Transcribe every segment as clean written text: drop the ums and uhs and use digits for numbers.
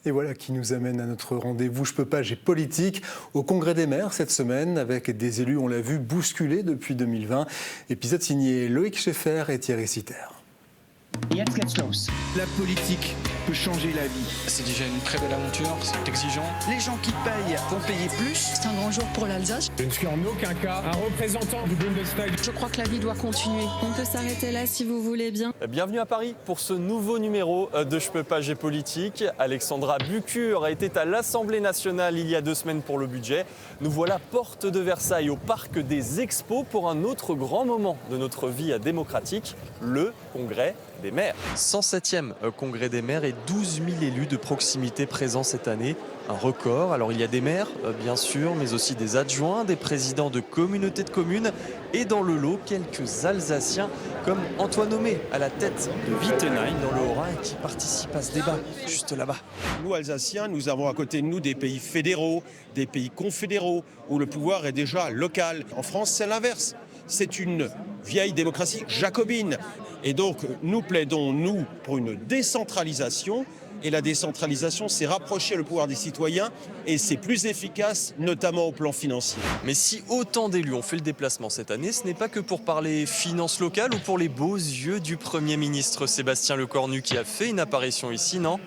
Et voilà qui nous amène à notre rendez-vous Je peux pas, j'ai politique au Congrès des maires cette semaine avec des élus, on l'a vu, bousculés depuis 2020. Épisode signé Loïc Schaeffer et Thierry Sitter. Jetzt geht's los. La politique peut changer la vie. C'est déjà une très belle aventure, c'est exigeant. Les gens qui payent vont payer plus. C'est un grand jour pour l'Alsace. Je ne suis en aucun cas un représentant du Bundestag. Je crois que la vie doit continuer. On peut s'arrêter là si vous voulez bien. Bienvenue à Paris pour ce nouveau numéro de Je peux pas, j'ai politique. Alexandra Bucure était à l'Assemblée nationale il y a 2 semaines pour le budget. Nous voilà porte de Versailles au Parc des Expos pour un autre grand moment de notre vie démocratique, le Congrès des maires. 107e Congrès des maires et 12 000 élus de proximité présents cette année. Un record. Alors il y a des maires, bien sûr, mais aussi des adjoints, des présidents de communautés de communes et dans le lot, quelques Alsaciens comme Antoine Homé à la tête de Wittenheim dans le Haut-Rhin et qui participe à ce débat juste là-bas. Nous, Alsaciens, nous avons à côté de nous des pays fédéraux, des pays confédéraux où le pouvoir est déjà local. En France, c'est l'inverse. C'est une vieille démocratie jacobine. Et donc, nous plaidons, nous, pour une décentralisation. Et la décentralisation, c'est rapprocher le pouvoir des citoyens et c'est plus efficace, notamment au plan financier. Mais si autant d'élus ont fait le déplacement cette année, ce n'est pas que pour parler finances locales ou pour les beaux yeux du Premier ministre Sébastien Lecornu qui a fait une apparition ici, non ?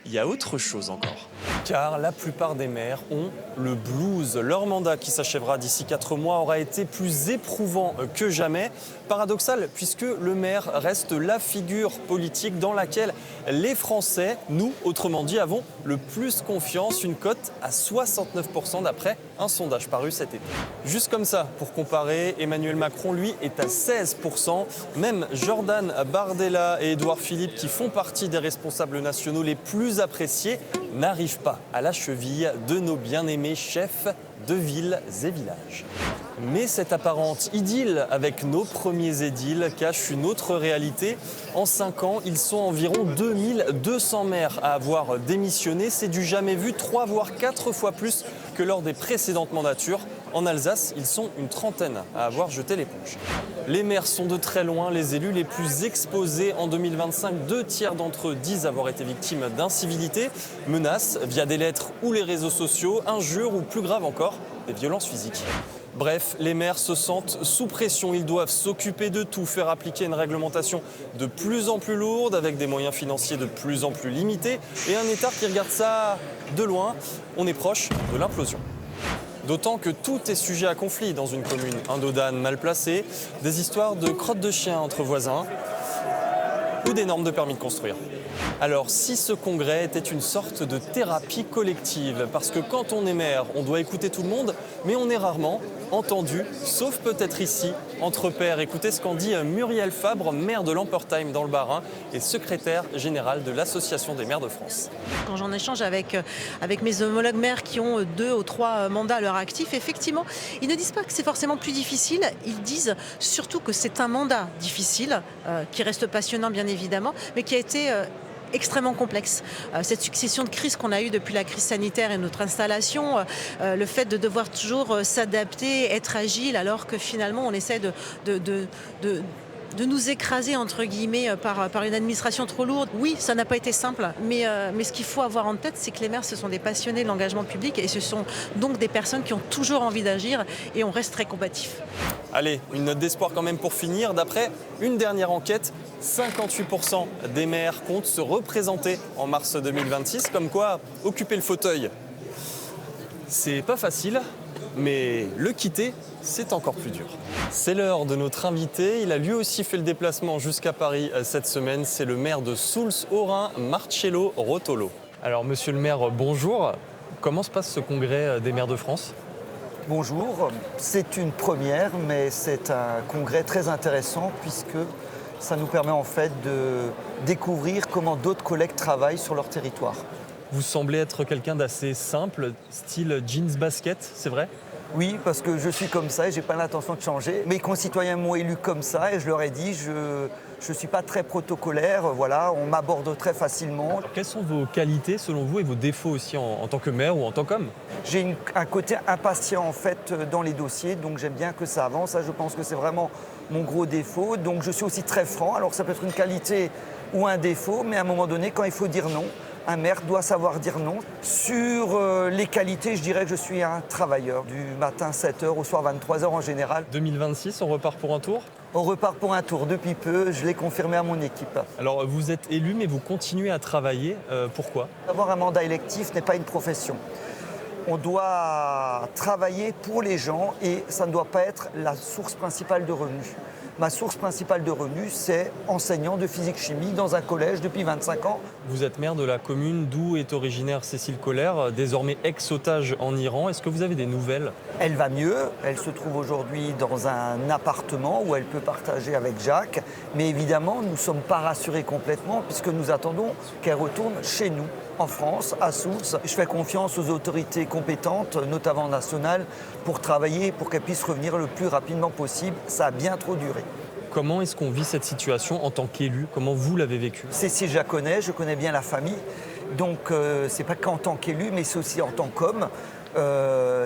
Il y a autre chose encore. Car la plupart des maires ont le blues. Leur mandat, qui s'achèvera d'ici 4 mois, aura été plus éprouvant que jamais. Paradoxal, puisque le maire reste la figure politique dans laquelle les Français, nous, autrement dit, avons le plus confiance. Une cote à 69% d'après un sondage paru cet été. Juste comme ça, pour comparer, Emmanuel Macron, lui, est à 16%. Même Jordan Bardella et Édouard Philippe, qui font partie des responsables nationaux les plus appréciés, n'arrivent pas à la cheville de nos bien-aimés chefs de villes et villages. Mais cette apparente idylle avec nos premiers édiles cache une autre réalité. En 5 ans, ils sont environ 2200 maires à avoir démissionné. C'est du jamais vu, 3 voire 4 fois plus que lors des précédentes mandatures. En Alsace, ils sont une trentaine à avoir jeté l'éponge. Les maires sont de très loin les élus les plus exposés en 2025. 2 tiers d'entre eux disent avoir été victimes d'incivilités, menaces via des lettres ou les réseaux sociaux, injures ou plus grave encore, des violences physiques. Bref, les maires se sentent sous pression. Ils doivent s'occuper de tout, faire appliquer une réglementation de plus en plus lourde, avec des moyens financiers de plus en plus limités, et un État qui regarde ça de loin. On est proche de l'implosion. D'autant que tout est sujet à conflit dans une commune. Un dos d'âne mal placé, des histoires de crottes de chien entre voisins ou des normes de permis de construire. Alors, si ce congrès était une sorte de thérapie collective, parce que quand on est maire, on doit écouter tout le monde, mais on est rarement entendu, sauf peut-être ici, entre pairs. Écoutez ce qu'en dit Muriel Fabre, maire de Lampertheim dans le Bas-Rhin et secrétaire générale de l'Association des maires de France. Quand j'en échange avec mes homologues maires qui ont 2 ou 3 mandats à leur actif, effectivement, ils ne disent pas que c'est forcément plus difficile, ils disent surtout que c'est un mandat difficile, qui reste passionnant bien évidemment, mais qui a été extrêmement complexe. Cette succession de crises qu'on a eue depuis la crise sanitaire et notre installation, le fait de devoir toujours s'adapter, être agile, alors que finalement on essaie de nous écraser entre guillemets par une administration trop lourde. Oui, ça n'a pas été simple, mais ce qu'il faut avoir en tête, c'est que les maires, ce sont des passionnés de l'engagement public et ce sont donc des personnes qui ont toujours envie d'agir et on reste très combatifs. Allez, une note d'espoir quand même pour finir. D'après une dernière enquête, 58% des maires comptent se représenter en mars 2026. Comme quoi, occuper le fauteuil, c'est pas facile, mais le quitter, c'est encore plus dur. C'est l'heure de notre invité. Il a lui aussi fait le déplacement jusqu'à Paris cette semaine. C'est le maire de Soultz-Haut-Rhin, Marcello Rotolo. Alors, monsieur le maire, bonjour. Comment se passe ce congrès des maires de France ? Bonjour, c'est une première, mais c'est un congrès très intéressant puisque ça nous permet en fait de découvrir comment d'autres collègues travaillent sur leur territoire. Vous semblez être quelqu'un d'assez simple, style jeans basket, c'est vrai ? Oui, parce que je suis comme ça et je n'ai pas l'intention de changer. Mes concitoyens m'ont élu comme ça et je leur ai dit je ne suis pas très protocolaire, voilà, on m'aborde très facilement. Alors, quelles sont vos qualités selon vous et vos défauts aussi en tant que maire ou en tant qu'homme ? J'ai un côté impatient en fait dans les dossiers, donc j'aime bien que ça avance. Ça, je pense que c'est vraiment mon gros défaut. Donc je suis aussi très franc. Alors ça peut être une qualité ou un défaut, mais à un moment donné, quand il faut dire non, Un maire doit savoir dire non. Sur les qualités, je dirais que je suis un travailleur. Du matin 7h au soir 23h en général. 2026, on repart pour un tour? On repart pour un tour depuis peu, je l'ai confirmé à mon équipe. Alors vous êtes élu mais vous continuez à travailler, pourquoi? Avoir un mandat électif n'est pas une profession. On doit travailler pour les gens et ça ne doit pas être la source principale de revenus. Ma source principale de revenus, c'est enseignant de physique-chimie dans un collège depuis 25 ans. Vous êtes maire de la commune d'où est originaire Cécile Kohler, désormais ex-otage en Iran. Est-ce que vous avez des nouvelles? Elle va mieux, elle se trouve aujourd'hui dans un appartement où elle peut partager avec Jacques. Mais évidemment, nous ne sommes pas rassurés complètement puisque nous attendons qu'elle retourne chez nous, en France, à Soultz. Je fais confiance aux autorités compétentes, notamment nationales, pour travailler, pour qu'elle puisse revenir le plus rapidement possible. Ça a bien trop duré. Comment est-ce qu'on vit cette situation en tant qu'élu? Comment vous l'avez vécu? Cécile, je connais bien la famille. Donc, c'est pas qu'en tant qu'élu, mais c'est aussi en tant qu'homme.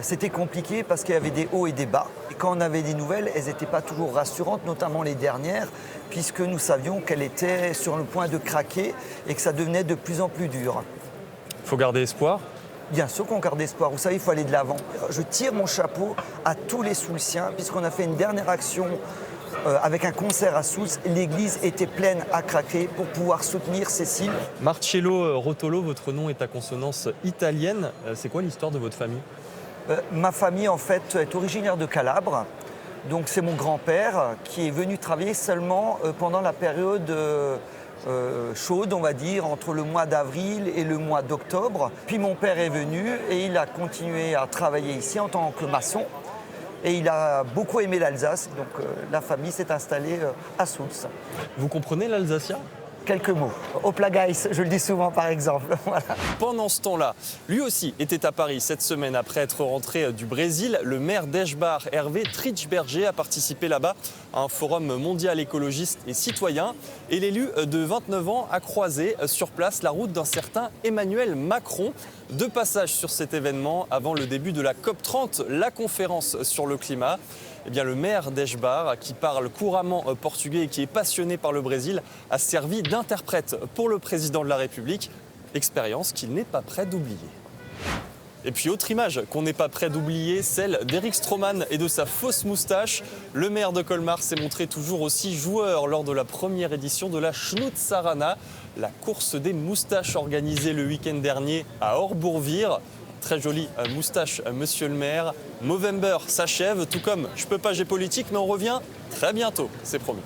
C'était compliqué parce qu'il y avait des hauts et des bas. Et quand on avait des nouvelles, elles n'étaient pas toujours rassurantes, notamment les dernières, puisque nous savions qu'elle était sur le point de craquer et que ça devenait de plus en plus dur. Il faut garder espoir? Bien sûr qu'on garde espoir. Vous savez, il faut aller de l'avant. Je tire mon chapeau à tous les Soultziens, puisqu'on a fait une dernière action avec un concert à Soultz. L'église était pleine à craquer pour pouvoir soutenir Cécile. Marcello Rotolo, votre nom est à consonance italienne. C'est quoi l'histoire de votre famille? Ma famille, en fait, est originaire de Calabre. Donc c'est mon grand-père qui est venu travailler seulement pendant la période chaude, on va dire, entre le mois d'avril et le mois d'octobre. Puis mon père est venu et il a continué à travailler ici en tant que maçon. Et il a beaucoup aimé l'Alsace, donc la famille s'est installée à Soultz. Vous comprenez l'alsacien? Quelques mots. Oplageis, je le dis souvent par exemple. Voilà. Pendant ce temps-là, lui aussi était à Paris cette semaine après être rentré du Brésil. Le maire d'Eschbar, Hervé Tritschberger, a participé là-bas à un forum mondial écologiste et citoyen. Et l'élu de 29 ans a croisé sur place la route d'un certain Emmanuel Macron. De passage sur cet événement avant le début de la COP30, la conférence sur le climat. Eh bien, le maire d'Eschbar, qui parle couramment portugais et qui est passionné par le Brésil, a servi d'interprète pour le président de la République, expérience qu'il n'est pas prêt d'oublier. Et puis autre image qu'on n'est pas prêt d'oublier, celle d'Éric Stroman et de sa fausse moustache. Le maire de Colmar s'est montré toujours aussi joueur lors de la première édition de la Schnutzarana, la course des moustaches organisée le week-end dernier à Orbourvire. Très jolie moustache, monsieur le maire. Movember s'achève, tout comme Je peux pas, j'ai politique, mais on revient très bientôt, c'est promis.